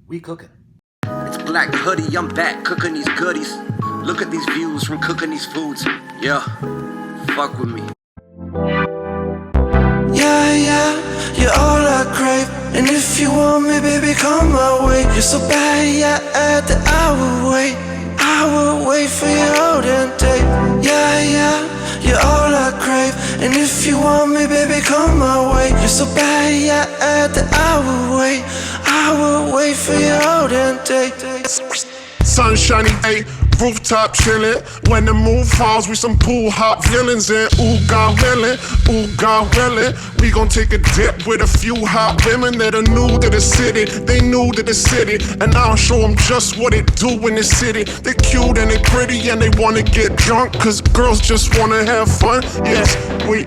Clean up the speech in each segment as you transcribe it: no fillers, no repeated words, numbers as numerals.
We cooking. It's Black Hoodie, I'm back cooking these goodies. Look at these views from cooking these foods. Yeah, fuck with me. Yeah, you're all I crave. And if you want me, baby, come my way. You're so bad, yeah, that I would wait for you all damn day. Yeah, you're all I crave. And if you want me, baby, come my way. You're so bad, yeah, that I would wait for you all damn day. Sunshiny day, rooftop chillin'. When the moon falls, we some pool hop villains. And ooh, God willin', we gon' take a dip with a few hot women that are new to the city. They new to the city, and I'll show them just what it do in the city. They cute and they pretty and they wanna get drunk, cause girls just wanna have fun. Yes, we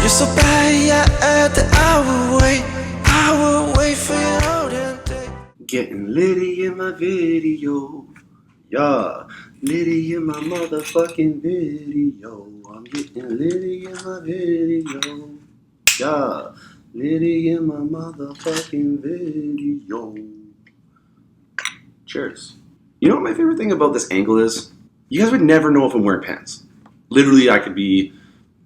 so bad, yeah, that I would wait for you all damn day. Getting litty in my video. Yeah, litty in my motherfucking video. I'm getting litty in my video. Yeah, litty in my motherfucking video. Cheers. You know what my favorite thing about this angle is? You guys would never know if I'm wearing pants. Literally, I could be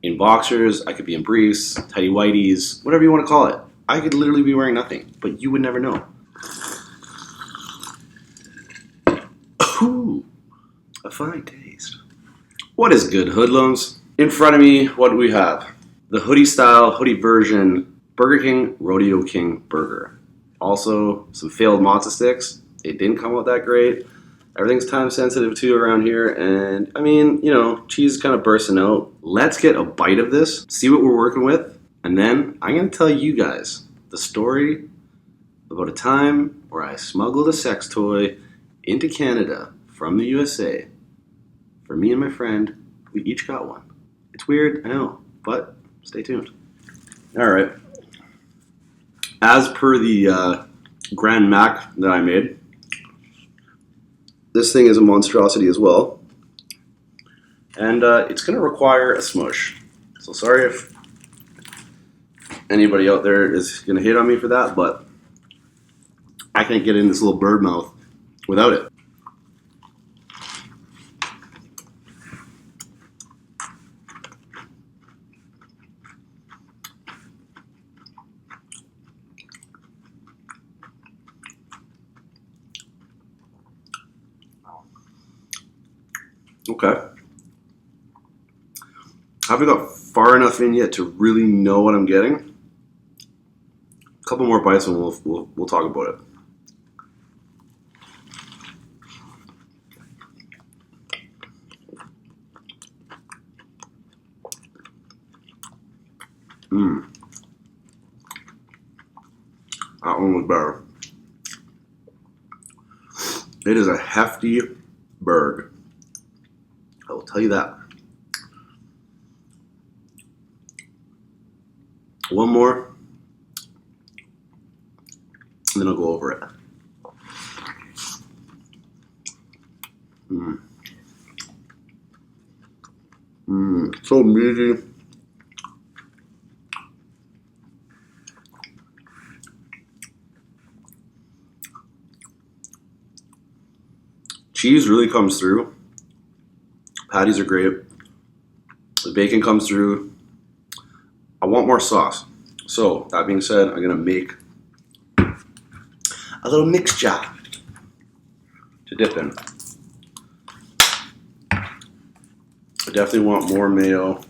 in boxers, I could be in briefs, tidy whities, whatever you want to call it. I could literally be wearing nothing, but you would never know. Ooh, a fine taste. What is good, hoodlums? In front of me, what do we have? The hoodie style, hoodie version, Burger King Rodeo King burger. Also, some failed matzo sticks. It didn't come out that great. Everything's time sensitive too around here, and I mean, you know, cheese is kind of bursting out. Let's get a bite of this, see what we're working with, and then I'm gonna tell you guys the story about a time where I smuggled a sex toy into Canada from the USA. For me and my friend, we each got one. It's weird, I know, but stay tuned. All right. As per the Grand Mac that I made, this thing is a monstrosity as well, and it's going to require a smush. So sorry if anybody out there is going to hate on me for that, but I can't get in this little bird mouth without it. Okay. I haven't got far enough in yet to really know what I'm getting. A couple more bites and we'll talk about it. That one was better. It is a hefty burg. I will tell you that. One more, and then I'll go over it. So meaty. Cheese really comes through. Patties are great. The bacon comes through. I want more sauce. So, that being said, I'm going to make a little mixture to dip in. I definitely want more mayo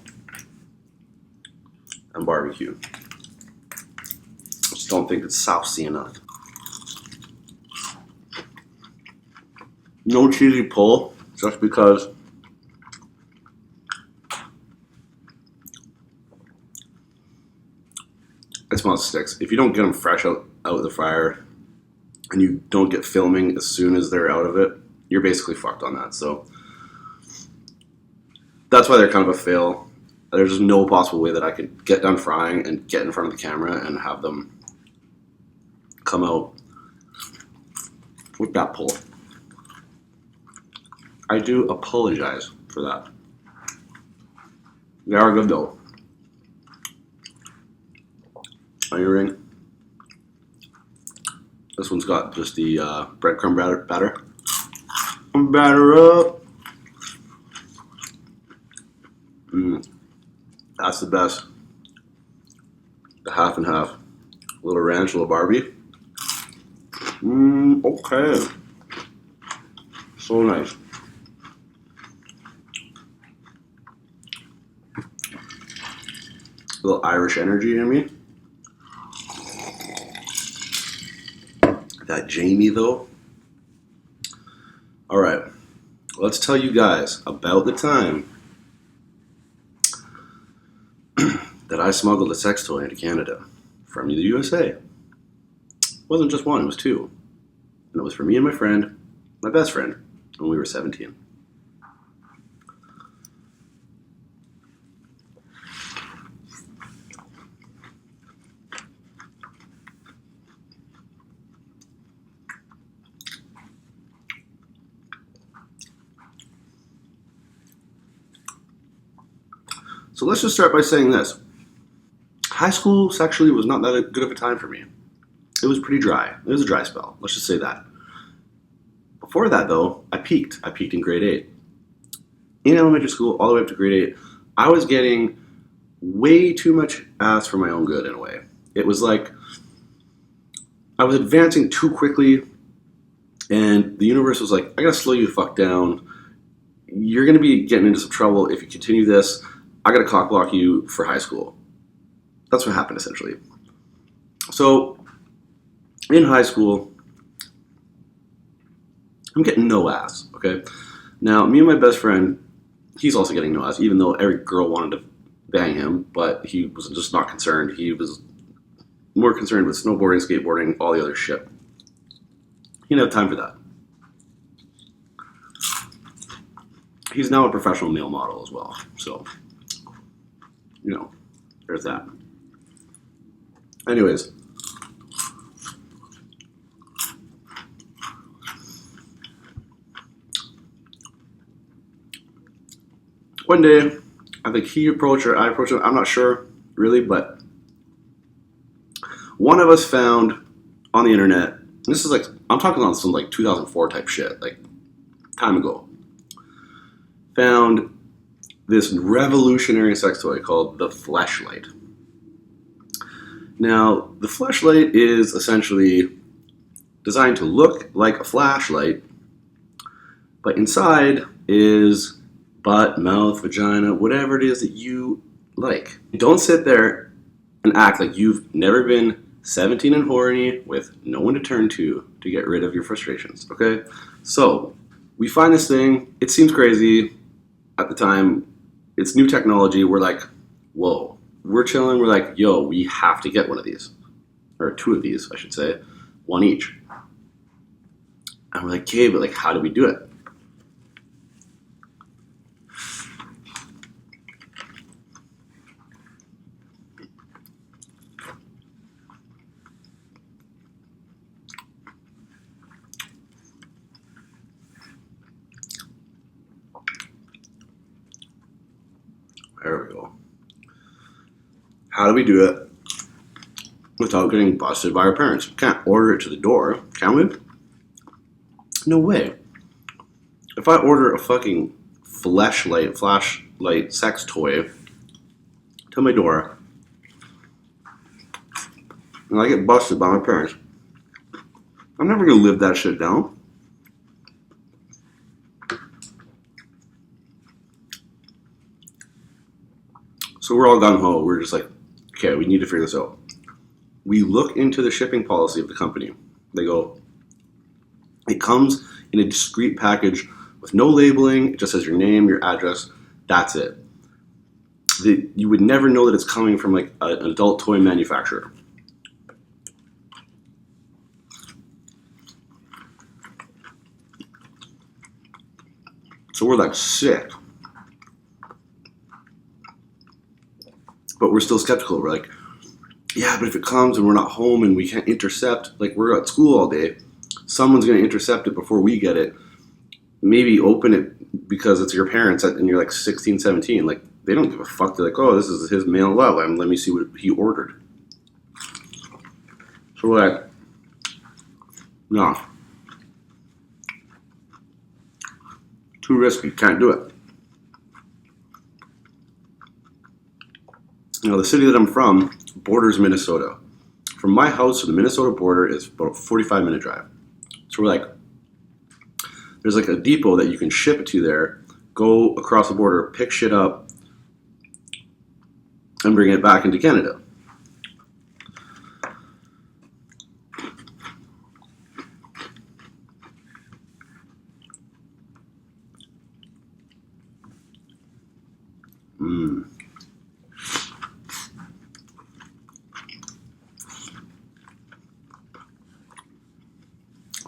and barbecue. I just don't think it's saucy enough. No cheesy pull, just because it smells sticks. If you don't get them fresh out of the fryer and you don't get filming as soon as they're out of it, you're basically fucked on that. So that's why they're kind of a fail. There's just no possible way that I could get done frying and get in front of the camera and have them come out with that pull. I do apologize for that. They are good though. Onion ring. This one's got just the breadcrumb batter. Batter up. That's the best. The half and half. A little ranch, a little Barbie. Okay. So nice. A little Irish energy in me. That Jamie though. All right. Let's tell you guys about the time that I smuggled a sex toy into Canada from the USA. It wasn't just one, it was two. And it was for me and my friend, my best friend, when we were 17. So let's just start by saying this. High school sexually was not that good of a time for me. It was pretty dry. It was a dry spell. Let's just say that. Before that, though, I peaked. I peaked in grade 8. In elementary school, all the way up to grade 8, I was getting way too much ass for my own good, in a way. It was like I was advancing too quickly, and the universe was like, I gotta slow you the fuck down. You're gonna be getting into some trouble if you continue this. I gotta cock block you for high school. That's what happened, essentially. So, in high school, I'm getting no ass, okay? Now, me and my best friend, he's also getting no ass, even though every girl wanted to bang him, but he was just not concerned. He was more concerned with snowboarding, skateboarding, all the other shit. He didn't have time for that. He's now a professional male model as well, so, you know, there's that. Anyways, one day, I think he approached or I approached him, I'm not sure really, but one of us found on the internet, and this is like, I'm talking on some like 2004 type shit, like time ago, found this revolutionary sex toy called the Fleshlight. Now, the Fleshlight is essentially designed to look like a flashlight, but inside is butt, mouth, vagina, whatever it is that you like. Don't sit there and act like you've never been 17 and horny with no one to turn to get rid of your frustrations, okay? So, we find this thing, it seems crazy at the time, it's new technology, we're like, whoa. We're chilling, we're like, yo, we have to get one of these. Or two of these, I should say. One each. And we're like, okay, but like, how do we do it? There we go. How do we do it without getting busted by our parents? We can't order it to the door, can we? No way. If I order a fucking flashlight sex toy to my door, and I get busted by my parents, I'm never gonna live that shit down. So we're all gung-ho. We're just like, okay, we need to figure this out. We look into the shipping policy of the company. They go, it comes in a discreet package with no labeling. It just says your name, your address. That's it. You would never know that it's coming from like an adult toy manufacturer. So we're like sick. But we're still skeptical. We're like, yeah, but if it comes and we're not home and we can't intercept, like we're at school all day, someone's going to intercept it before we get it. Maybe open it because it's your parents and you're like 16, 17. Like, they don't give a fuck. They're like, oh, this is his mail love. Let me see what he ordered. So we're like, no. Too risky. Can't do it. You know, the city that I'm from borders Minnesota. From my house to the Minnesota border is about a 45-minute drive. So we're like, there's like a depot that you can ship it to there, go across the border, pick shit up, and bring it back into Canada.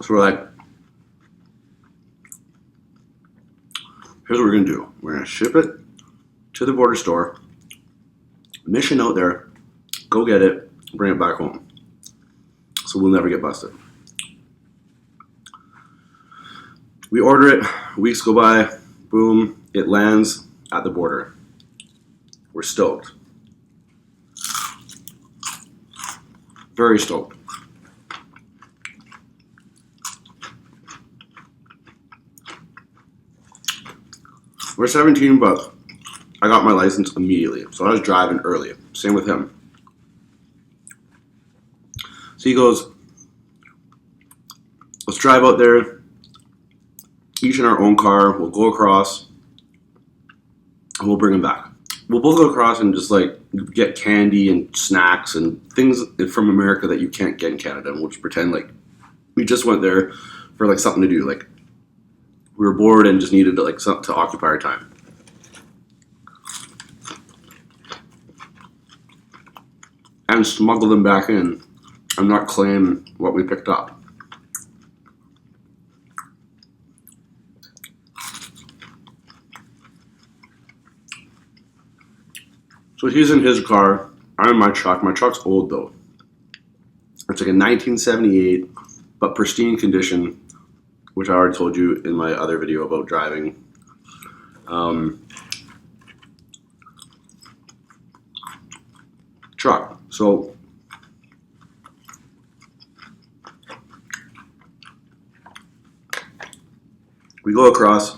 So we're like, here's what we're going to do. We're going to ship it to the border store, mission out there, go get it, bring it back home. So we'll never get busted. We order it, weeks go by, boom, it lands at the border. We're stoked. Very stoked. We're 17, but I got my license immediately. So I was driving early. Same with him. So he goes, let's drive out there, each in our own car. We'll go across, and we'll bring him back. We'll both go across and just like get candy and snacks and things from America that you can't get in Canada. And we'll just pretend like we just went there for like something to do. Like, we were bored and just needed like something to occupy our time. And smuggle them back in and not claim what we picked up. So he's in his car, I'm in my truck. My truck's old though. It's like a 1978, but pristine condition, which I already told you in my other video about driving. Truck. So we go across,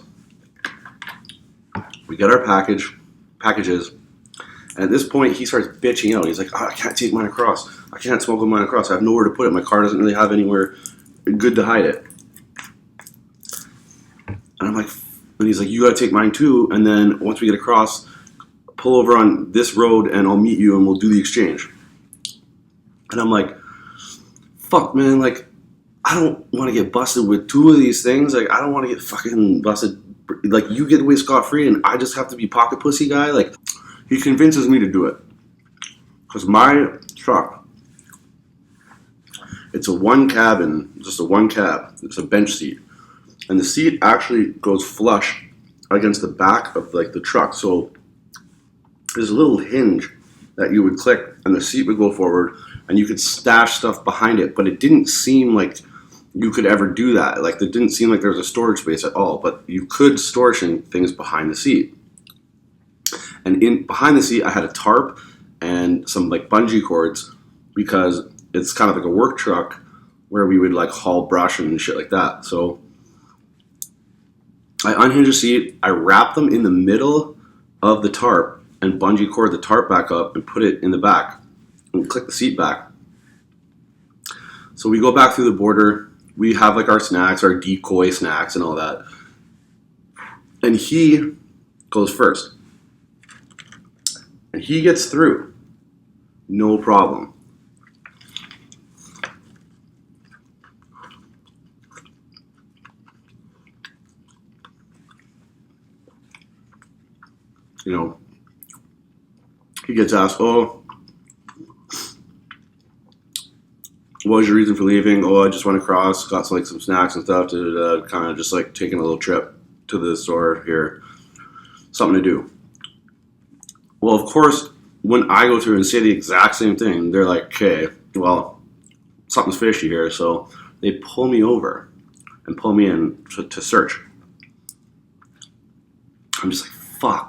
we get our packages, and at this point he starts bitching out. He's like, oh, I can't take mine across. I can't smuggle mine across. I have nowhere to put it. My car doesn't really have anywhere good to hide it. And I'm like, and he's like, you gotta take mine too, and then once we get across, pull over on this road and I'll meet you and we'll do the exchange. And I'm like, fuck man, like, I don't want to get busted with two of these things. Like, I don't want to get fucking busted. Like, you get away scot-free and I just have to be pocket pussy guy. Like, he convinces me to do it. Because my truck, it's a one cabin, just a one cab. It's a bench seat. And the seat actually goes flush against the back of like the truck. So there's a little hinge that you would click and the seat would go forward and you could stash stuff behind it. But it didn't seem like you could ever do that. Like, it didn't seem like there was a storage space at all. But you could store things behind the seat. And behind the seat, I had a tarp and some like bungee cords because it's kind of like a work truck where we would like haul brush and shit like that. So I unhinge the seat, I wrap them in the middle of the tarp and bungee cord the tarp back up and put it in the back and click the seat back. So we go back through the border. We have like our snacks, our decoy snacks and all that. And he goes first. And he gets through. No problem. You know, he gets asked, oh, what was your reason for leaving? Oh, I just went across, got some snacks and stuff, kind of just like taking a little trip. to the store here, something to do. Well, of course, when I go through and say the exact same thing, they're like, okay, well, something's fishy here. So they pull me over and pull me in to search. I'm just like,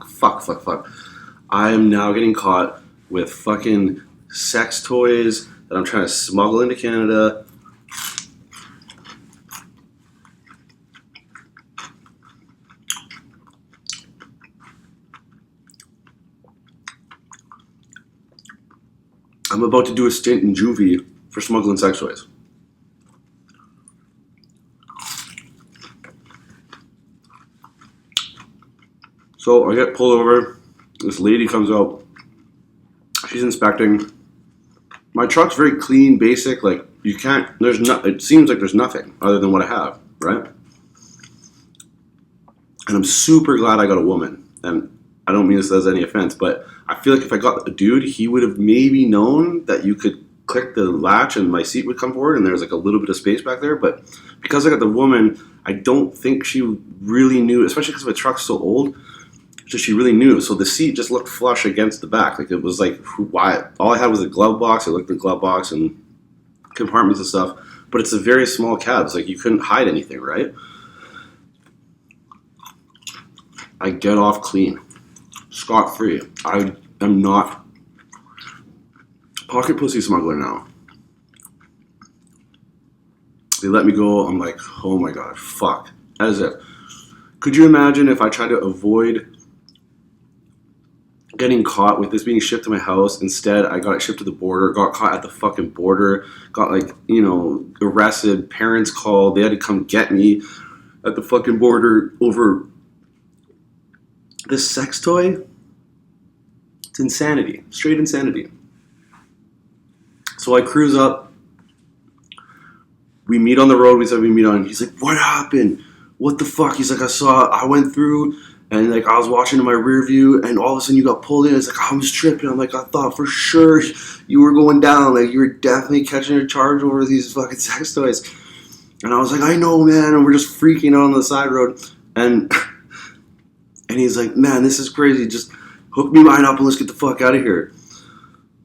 fuck. I am now getting caught with fucking sex toys that I'm trying to smuggle into Canada. I'm about to do a stint in juvie for smuggling sex toys. So I get pulled over. This lady comes out. She's inspecting. My truck's very clean, basic. Like, you can't, there's no, it seems like there's nothing other than what I have, right? And I'm super glad I got a woman. And I don't mean this as any offense, but I feel like if I got a dude, he would have maybe known that you could click the latch and my seat would come forward and there's like a little bit of space back there. But because I got the woman, I don't think she really knew, especially because my truck's so old, so she really knew. So the seat just looked flush against the back. Like, it was like, why? All I had was a glove box. I looked at the glove box and compartments and stuff. But it's a very small cab. It's like you couldn't hide anything, right? I get off clean. Scot-free. I am not pocket pussy smuggler now. They let me go. I'm like, oh my god, fuck. As if. Could you imagine if I tried to avoid getting caught with this being shipped to my house? Instead, I got it shipped to the border, got caught at the fucking border, got like, arrested, parents called, they had to come get me at the fucking border over this sex toy. It's insanity, straight insanity. So I cruise up, we meet on the road, we said we meet on, he's like, what happened? What the fuck? He's like, I went through and like I was watching in my rear view and all of a sudden you got pulled in. It's like, I was tripping. I'm like, I thought for sure you were going down. Like, you were definitely catching a charge over these fucking sex toys. And I was like, I know, man. And we're just freaking out on the side road. And he's like, man, this is crazy. Just hook me mine up and let's get the fuck out of here.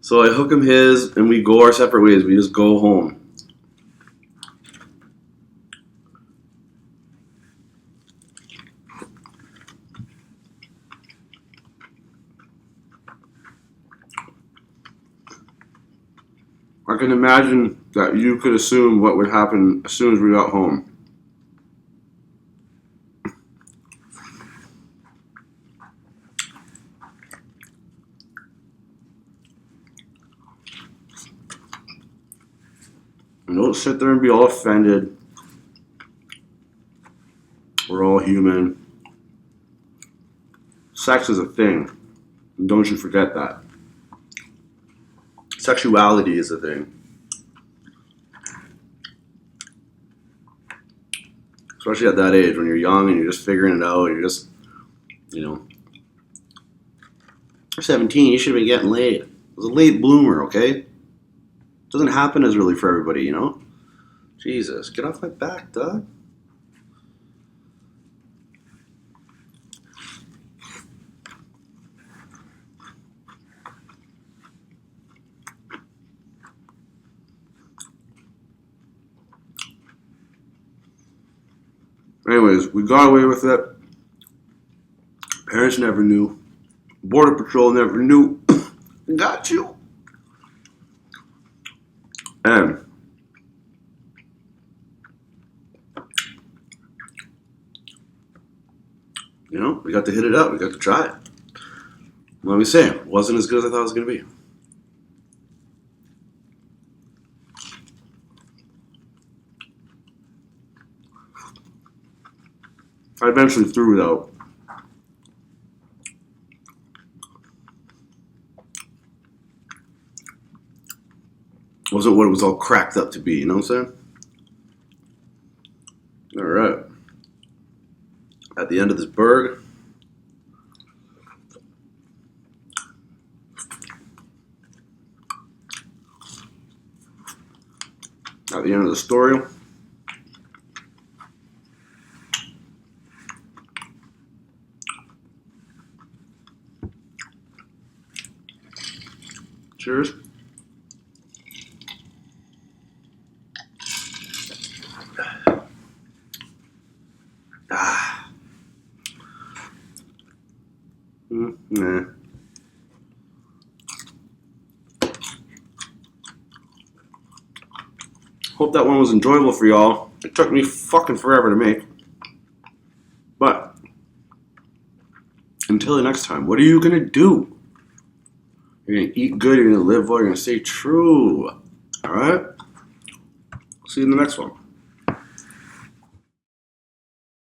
So I hook him his and we go our separate ways. We just go home. I can imagine that you could assume what would happen as soon as we got home. And don't sit there and be all offended. We're all human. Sex is a thing. And don't you forget that. Sexuality is a thing. Especially at that age when you're young and you're just figuring it out. You're just, you're 17, you should have been getting laid. It was a late bloomer, okay? Doesn't happen as really for everybody, Jesus, get off my back, dog. Anyways, we got away with it. Parents never knew. Border Patrol never knew. Got you. And we got to hit it up. We got to try it. Let me say, it wasn't as good as I thought it was going to be. I eventually threw it out. Wasn't what it was all cracked up to be, you know what I'm saying? All right. At the end of this burg, at the end of the story, Cheers. Nah. Hope that one was enjoyable for y'all. It took me fucking forever to make. But until the next time, what are you gonna do? You're gonna eat good, you're gonna live well, you're gonna stay true. Alright? See you in the next one.